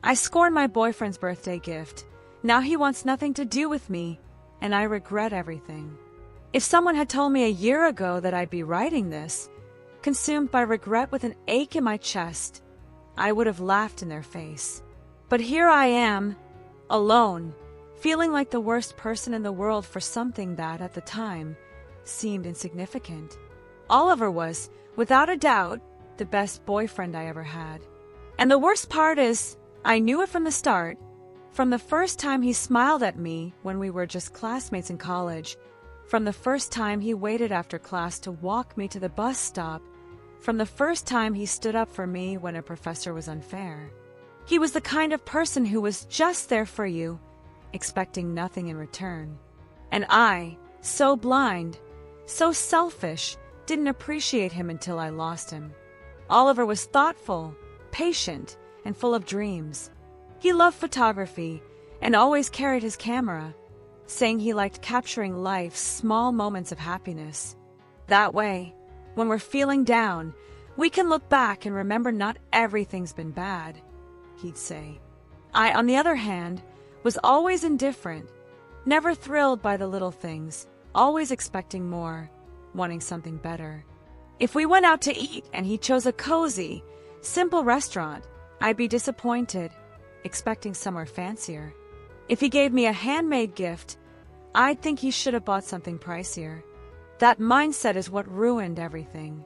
I scorned my boyfriend's birthday gift. Now he wants nothing to do with me, and I regret everything. If someone had told me a year ago that I'd be writing this, consumed by regret with an ache in my chest, I would have laughed in their face. But here I am, alone, feeling like the worst person in the world for something that, at the time, seemed insignificant. Oliver was, without a doubt, the best boyfriend I ever had. And the worst part is, I knew it from the start. From the first time he smiled at me when we were just classmates in college, from the first time he waited after class to walk me to the bus stop, from the first time he stood up for me when a professor was unfair. He was the kind of person who was just there for you, expecting nothing in return. And I, so blind, so selfish, didn't appreciate him until I lost him. Oliver was thoughtful, patient, and full of dreams. He loved photography and always carried his camera, saying he liked capturing life's small moments of happiness. That way, when we're feeling down, we can look back and remember not everything's been bad, he'd say. I, on the other hand, was always indifferent, never thrilled by the little things, always expecting more, wanting something better. If we went out to eat and he chose a cozy, simple restaurant, I'd be disappointed, expecting somewhere fancier. If he gave me a handmade gift, I'd think he should have bought something pricier. That mindset is what ruined everything.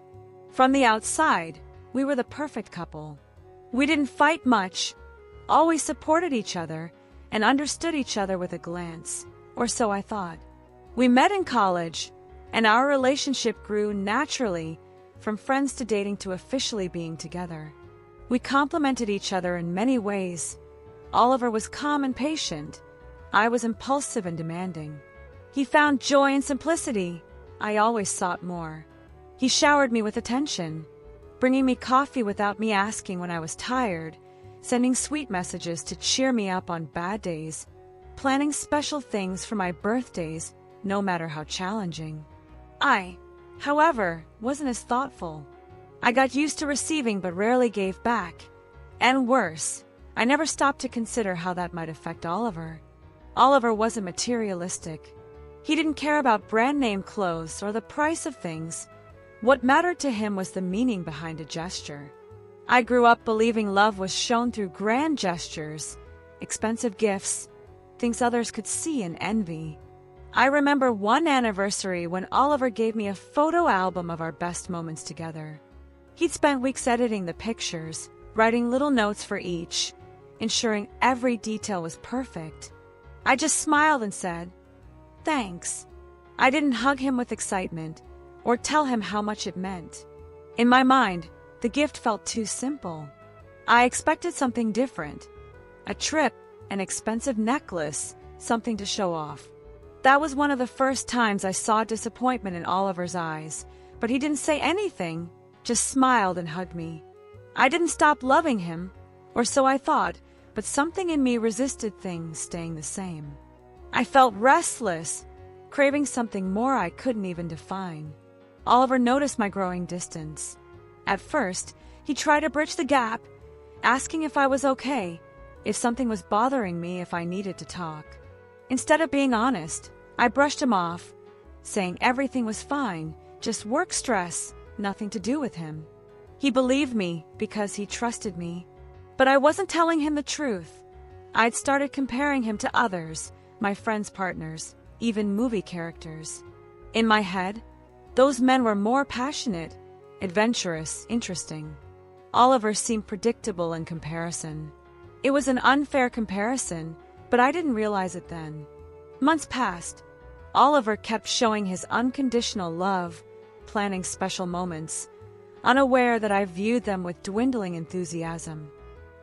From the outside, we were the perfect couple. We didn't fight much, always supported each other, and understood each other with a glance, or so I thought. We met in college, and our relationship grew naturally, from friends to dating to officially being together. We complemented each other in many ways. Oliver was calm and patient. I was impulsive and demanding. He found joy in simplicity. I always sought more. He showered me with attention, bringing me coffee without me asking when I was tired, sending sweet messages to cheer me up on bad days, planning special things for my birthdays, no matter how challenging. I, however, wasn't as thoughtful. I got used to receiving but rarely gave back. And worse, I never stopped to consider how that might affect Oliver. Oliver wasn't materialistic. He didn't care about brand-name clothes or the price of things. What mattered to him was the meaning behind a gesture. I grew up believing love was shown through grand gestures, expensive gifts, things others could see and envy. I remember one anniversary when Oliver gave me a photo album of our best moments together. He'd spent weeks editing the pictures, writing little notes for each, ensuring every detail was perfect. I just smiled and said, "Thanks." I didn't hug him with excitement or tell him how much it meant. In my mind, the gift felt too simple. I expected something different. A trip, an expensive necklace, something to show off. That was one of the first times I saw disappointment in Oliver's eyes, but he didn't say anything, just smiled and hugged me. I didn't stop loving him, or so I thought, but something in me resisted things staying the same. I felt restless, craving something more I couldn't even define. Oliver noticed my growing distance. At first, he tried to bridge the gap, asking if I was okay, if something was bothering me, if I needed to talk. Instead of being honest, I brushed him off, saying everything was fine, just work stress, nothing to do with him. He believed me because he trusted me, but I wasn't telling him the truth. I'd started comparing him to others, my friends' partners, even movie characters. In my head, those men were more passionate, adventurous, interesting. Oliver seemed predictable in comparison. It was an unfair comparison, but I didn't realize it then. Months passed. Oliver kept showing his unconditional love, planning special moments, unaware that I viewed them with dwindling enthusiasm.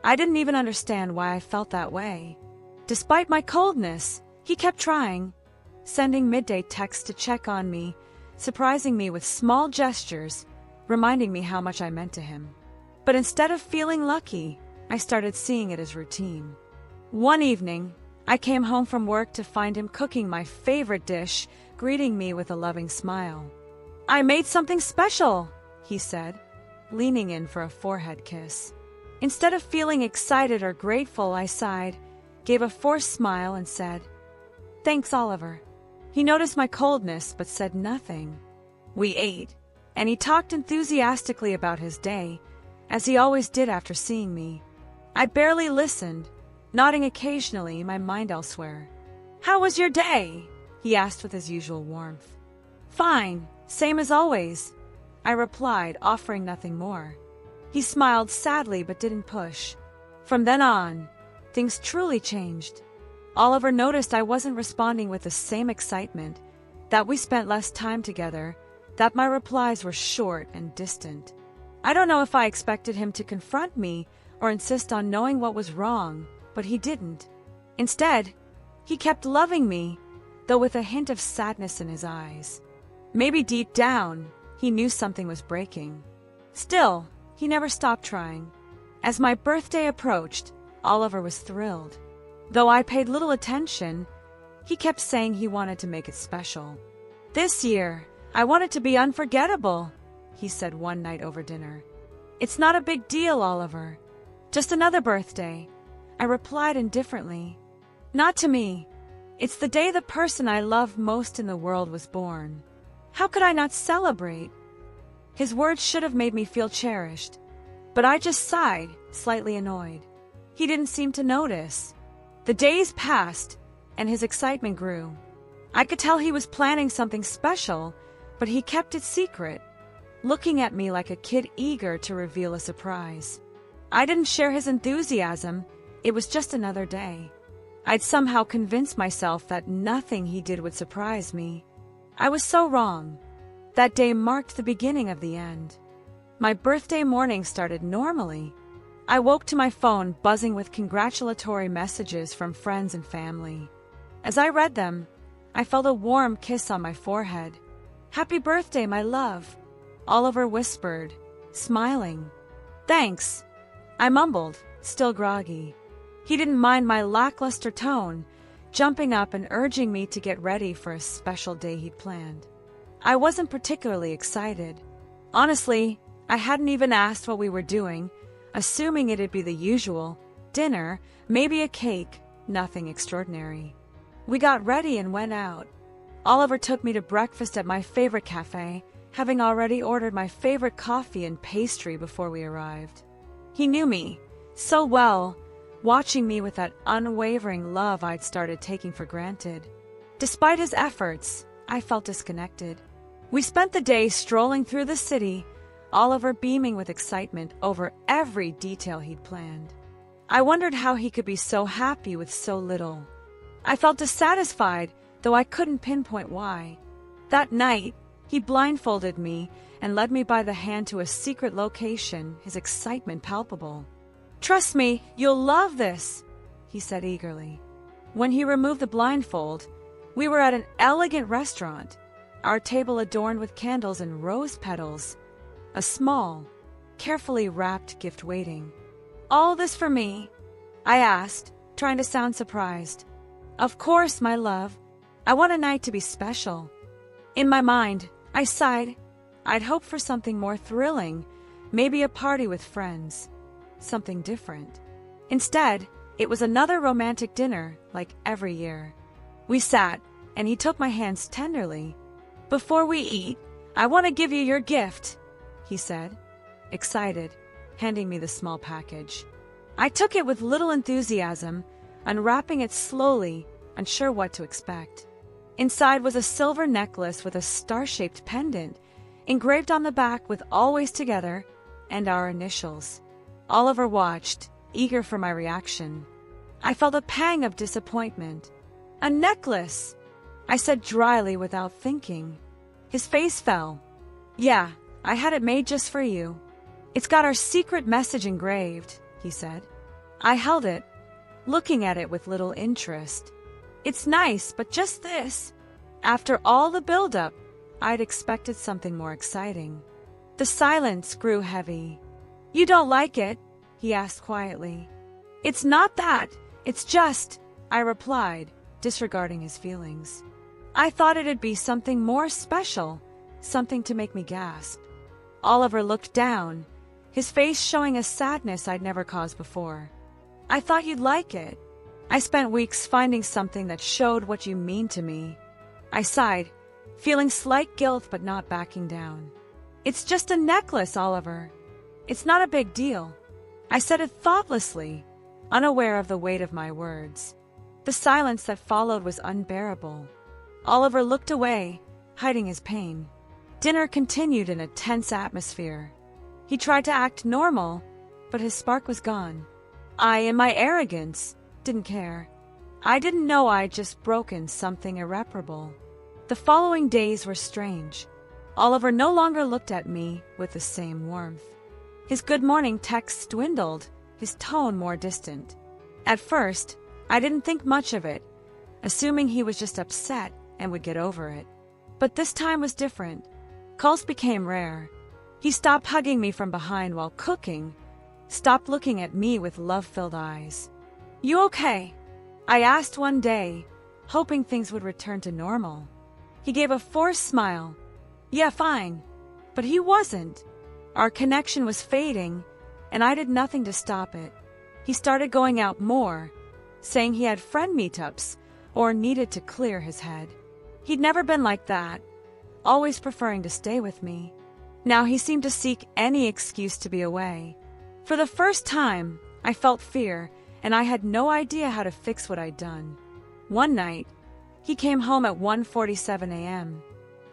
I didn't even understand why I felt that way. Despite my coldness, he kept trying, sending midday texts to check on me, surprising me with small gestures, reminding me how much I meant to him. But instead of feeling lucky, I started seeing it as routine. One evening, I came home from work to find him cooking my favorite dish, greeting me with a loving smile. "I made something special," he said, leaning in for a forehead kiss. Instead of feeling excited or grateful, I sighed, gave a forced smile, and said, "Thanks, Oliver." He noticed my coldness but said nothing. We ate, and he talked enthusiastically about his day, as he always did after seeing me. I barely listened, nodding occasionally, my mind elsewhere. "How was your day?" he asked with his usual warmth. "Fine, same as always," I replied, offering nothing more. He smiled sadly but didn't push. From then on, things truly changed. Oliver noticed I wasn't responding with the same excitement, that we spent less time together, that my replies were short and distant. I don't know if I expected him to confront me or insist on knowing what was wrong, but he didn't. Instead, he kept loving me, though with a hint of sadness in his eyes. Maybe deep down, he knew something was breaking. Still, he never stopped trying. As my birthday approached, Oliver was thrilled. Though I paid little attention, he kept saying he wanted to make it special. "This year, I want it to be unforgettable," he said one night over dinner. "It's not a big deal, Oliver. Just another birthday," I replied indifferently. "Not to me. It's the day the person I love most in the world was born. How could I not celebrate?" His words should have made me feel cherished, but I just sighed, slightly annoyed. He didn't seem to notice. The days passed, and his excitement grew. I could tell he was planning something special, but he kept it secret, looking at me like a kid eager to reveal a surprise. I didn't share his enthusiasm. It was just another day. I'd somehow convinced myself that nothing he did would surprise me. I was so wrong. That day marked the beginning of the end. My birthday morning started normally. I woke to my phone buzzing with congratulatory messages from friends and family. As I read them, I felt a warm kiss on my forehead. "Happy birthday, my love," Oliver whispered, smiling. "Thanks," I mumbled, still groggy. He didn't mind my lackluster tone, jumping up and urging me to get ready for a special day he'd planned. I wasn't particularly excited. Honestly, I hadn't even asked what we were doing, assuming it'd be the usual, dinner, maybe a cake, nothing extraordinary. We got ready and went out. Oliver took me to breakfast at my favorite cafe, having already ordered my favorite coffee and pastry before we arrived. He knew me so well, watching me with that unwavering love I'd started taking for granted. Despite his efforts, I felt disconnected. We spent the day strolling through the city, Oliver beaming with excitement over every detail he'd planned. I wondered how he could be so happy with so little. I felt dissatisfied, though I couldn't pinpoint why. That night, he blindfolded me and led me by the hand to a secret location, his excitement palpable. "Trust me, you'll love this," he said eagerly. When he removed the blindfold, we were at an elegant restaurant, our table adorned with candles and rose petals, a small, carefully wrapped gift waiting. "All this for me?" I asked, trying to sound surprised. "Of course, my love. I want a night to be special." In my mind, I sighed. I'd hoped for something more thrilling, maybe a party with friends. Something different. Instead, it was another romantic dinner, like every year. We sat, and he took my hands tenderly. "Before we eat, I want to give you your gift," he said, excited, handing me the small package. I took it with little enthusiasm, unwrapping it slowly, unsure what to expect. Inside was a silver necklace with a star-shaped pendant, engraved on the back with "Always Together" and our initials. Oliver watched, eager for my reaction. I felt a pang of disappointment. "A necklace!" I said dryly without thinking. His face fell. "Yeah, I had it made just for you. It's got our secret message engraved," he said. I held it, looking at it with little interest. "It's nice, but just this." After all the build-up, I'd expected something more exciting. The silence grew heavy. "You don't like it?" he asked quietly. "It's not that. It's just," I replied, disregarding his feelings. I thought it'd be something more special, something to make me gasp. Oliver looked down, his face showing a sadness I'd never caused before. "I thought you'd like it. I spent weeks finding something that showed what you mean to me." I sighed, feeling slight guilt but not backing down. "It's just a necklace, Oliver. It's not a big deal." I said it thoughtlessly, unaware of the weight of my words. The silence that followed was unbearable. Oliver looked away, hiding his pain. Dinner continued in a tense atmosphere. He tried to act normal, but his spark was gone. I, in my arrogance, didn't care. I didn't know I'd just broken something irreparable. The following days were strange. Oliver no longer looked at me with the same warmth. His good morning texts dwindled, his tone more distant. At first, I didn't think much of it, assuming he was just upset and would get over it. But this time was different. Calls became rare. He stopped hugging me from behind while cooking, stopped looking at me with love-filled eyes. "You okay?" I asked one day, hoping things would return to normal. He gave a forced smile. "Yeah, fine." But he wasn't. Our connection was fading, and I did nothing to stop it. He started going out more, saying he had friend meetups or needed to clear his head. He'd never been like that, always preferring to stay with me. Now he seemed to seek any excuse to be away. For the first time, I felt fear, and I had no idea how to fix what I'd done. One night, he came home at 1:47 a.m.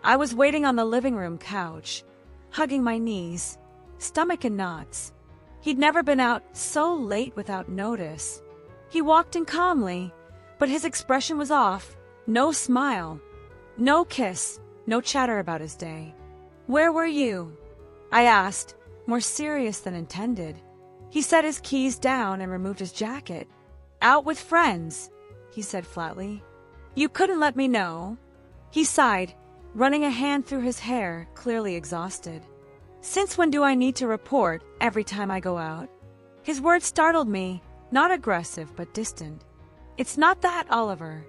I was waiting on the living room couch, hugging my knees, stomach in knots. He'd never been out so late without notice. He walked in calmly, but his expression was off. No smile, no kiss, no chatter about his day. "Where were you?" I asked, more serious than intended. He set his keys down and removed his jacket. "Out with friends," he said flatly. "You couldn't let me know." He sighed, running a hand through his hair, clearly exhausted. "Since when do I need to report every time I go out?" His words startled me, not aggressive but distant. "It's not that, Oliver.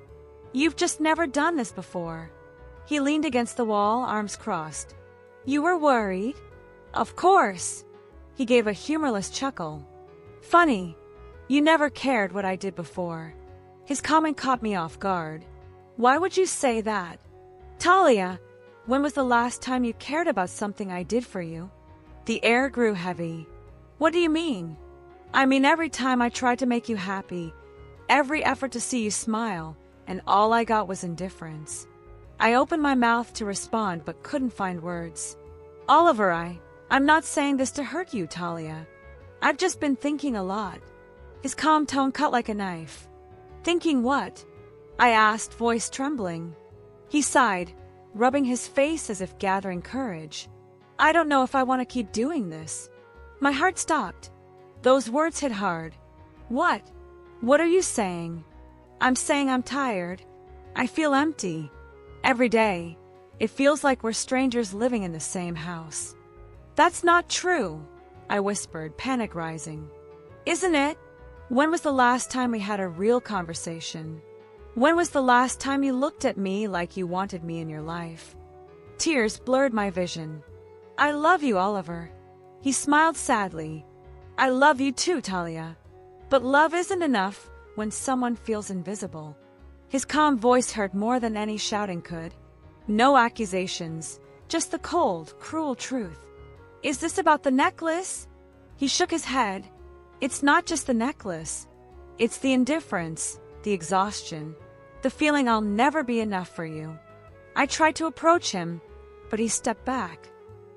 You've just never done this before." He leaned against the wall, arms crossed. "You were worried?" "Of course." He gave a humorless chuckle. "Funny. You never cared what I did before." His comment caught me off guard. "Why would you say that?" "Talia, when was the last time you cared about something I did for you?" The air grew heavy. "What do you mean?" "I mean every time I tried to make you happy, every effort to see you smile, and all I got was indifference." I opened my mouth to respond but couldn't find words. "Oliver, I'm not saying this to hurt you, Talia. I've just been thinking a lot." His calm tone cut like a knife. "Thinking what?" I asked, voice trembling. He sighed, rubbing his face as if gathering courage. "I don't know if I want to keep doing this." My heart stopped. Those words hit hard. "What? What are you saying?" "I'm saying I'm tired. I feel empty. Every day, it feels like we're strangers living in the same house." "That's not true," I whispered, panic rising. "Isn't it? When was the last time we had a real conversation? When was the last time you looked at me like you wanted me in your life?" Tears blurred my vision. "I love you, Oliver." He smiled sadly. "I love you too, Talia. But love isn't enough when someone feels invisible." His calm voice hurt more than any shouting could. No accusations, just the cold, cruel truth. "Is this about the necklace?" He shook his head. "It's not just the necklace. It's the indifference, the exhaustion, the feeling I'll never be enough for you." I tried to approach him, but he stepped back.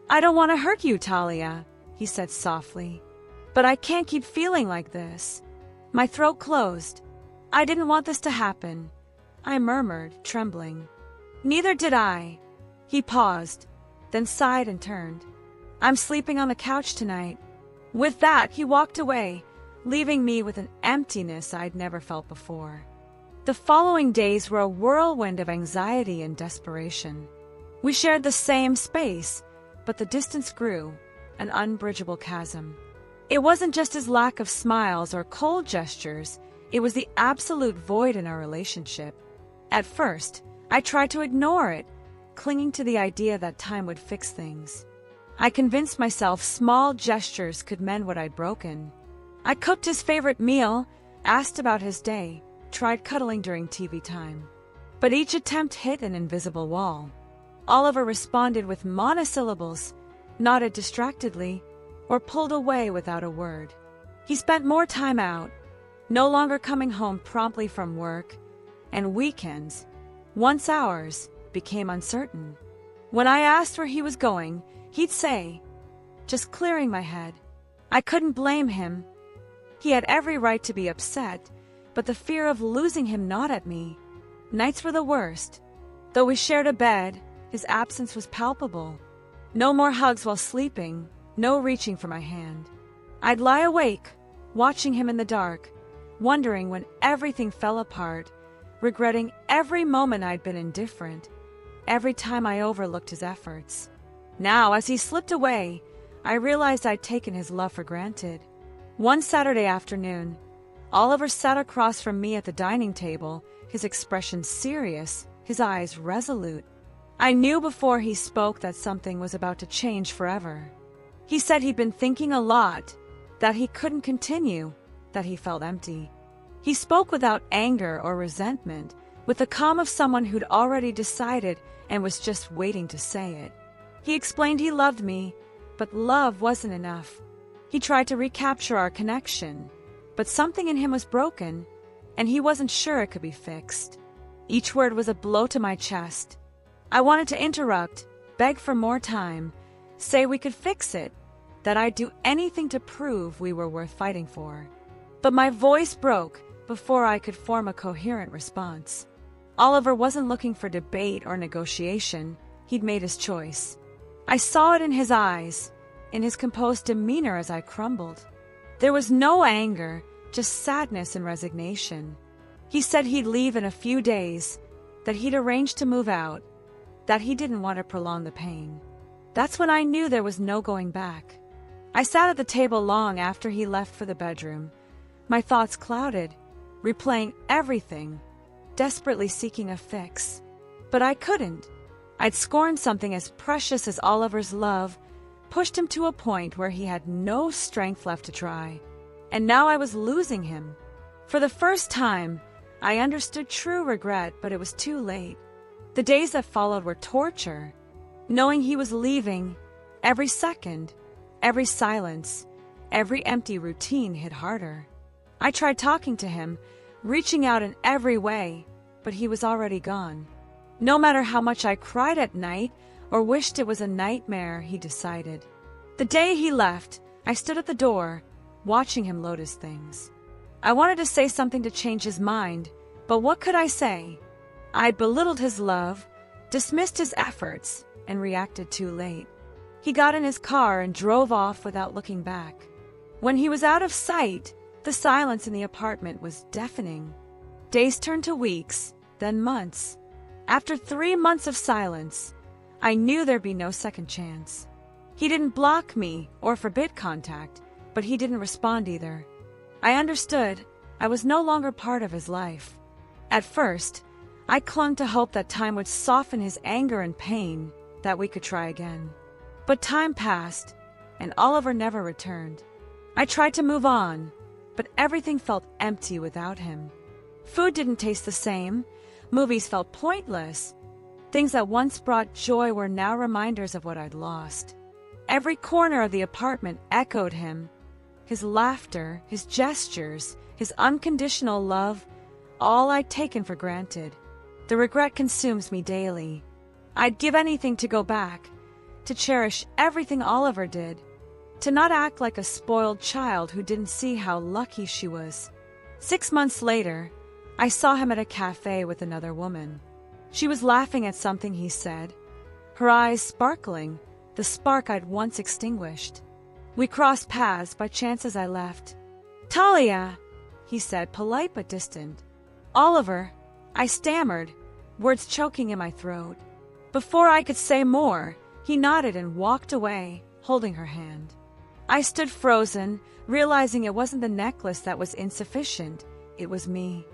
"I don't want to hurt you, Talia," he said softly. "But I can't keep feeling like this." My throat closed. "I didn't want this to happen," I murmured, trembling. "Neither did I." He paused, then sighed and turned. "I'm sleeping on the couch tonight." With that, he walked away, leaving me with an emptiness I'd never felt before. The following days were a whirlwind of anxiety and desperation. We shared the same space, but the distance grew, an unbridgeable chasm. It wasn't just his lack of smiles or cold gestures, it was the absolute void in our relationship. At first, I tried to ignore it, clinging to the idea that time would fix things. I convinced myself small gestures could mend what I'd broken. I cooked his favorite meal, asked about his day, tried cuddling during TV time. But each attempt hit an invisible wall. Oliver responded with monosyllables, nodded distractedly, or pulled away without a word. He spent more time out, no longer coming home promptly from work, and weekends, once ours, became uncertain. When I asked where he was going, he'd say, "Just clearing my head." I couldn't blame him. He had every right to be upset, but the fear of losing him gnawed at me. Nights were the worst. Though we shared a bed, his absence was palpable. No more hugs while sleeping, no reaching for my hand. I'd lie awake, watching him in the dark, wondering when everything fell apart, regretting every moment I'd been indifferent, every time I overlooked his efforts. Now, as he slipped away, I realized I'd taken his love for granted. One Saturday afternoon, Oliver sat across from me at the dining table, his expression serious, his eyes resolute. I knew before he spoke that something was about to change forever. He said he'd been thinking a lot, that he couldn't continue, that he felt empty. He spoke without anger or resentment, with the calm of someone who'd already decided and was just waiting to say it. He explained he loved me, but love wasn't enough. He tried to recapture our connection, but something in him was broken, and he wasn't sure it could be fixed. Each word was a blow to my chest. I wanted to interrupt, beg for more time, say we could fix it, that I'd do anything to prove we were worth fighting for. But my voice broke before I could form a coherent response. Oliver wasn't looking for debate or negotiation. He'd made his choice. I saw it in his eyes, in his composed demeanor as I crumbled. There was no anger, just sadness and resignation. He said he'd leave in a few days, that he'd arranged to move out, that he didn't want to prolong the pain. That's when I knew there was no going back. I sat at the table long after he left for the bedroom, my thoughts clouded, replaying everything, desperately seeking a fix. But I couldn't. I'd scorned something as precious as Oliver's love, pushed him to a point where he had no strength left to try. And now I was losing him. For the first time, I understood true regret, but it was too late. The days that followed were torture. Knowing he was leaving, every second, every silence, every empty routine hit harder. I tried talking to him, reaching out in every way, but he was already gone. No matter how much I cried at night or wished it was a nightmare, he decided. The day he left, I stood at the door, watching him load his things. I wanted to say something to change his mind, but what could I say? I'd belittled his love, dismissed his efforts, and reacted too late. He got in his car and drove off without looking back. When he was out of sight, the silence in the apartment was deafening. Days turned to weeks, then months. After 3 months of silence, I knew there'd be no second chance. He didn't block me or forbid contact, but he didn't respond either. I understood I was no longer part of his life. At first, I clung to hope that time would soften his anger and pain, that we could try again. But time passed, and Oliver never returned. I tried to move on, but everything felt empty without him. Food didn't taste the same, movies felt pointless. Things that once brought joy were now reminders of what I'd lost. Every corner of the apartment echoed him. His laughter, his gestures, his unconditional love, all I'd taken for granted. The regret consumes me daily. I'd give anything to go back, to cherish everything Oliver did, to not act like a spoiled child who didn't see how lucky she was. 6 months later, I saw him at a cafe with another woman. She was laughing at something he said, her eyes sparkling, the spark I'd once extinguished. We crossed paths by chance as I left. "Talia," he said, polite but distant. "Oliver," I stammered, words choking in my throat. Before I could say more, he nodded and walked away, holding her hand. I stood frozen, realizing it wasn't the necklace that was insufficient, it was me.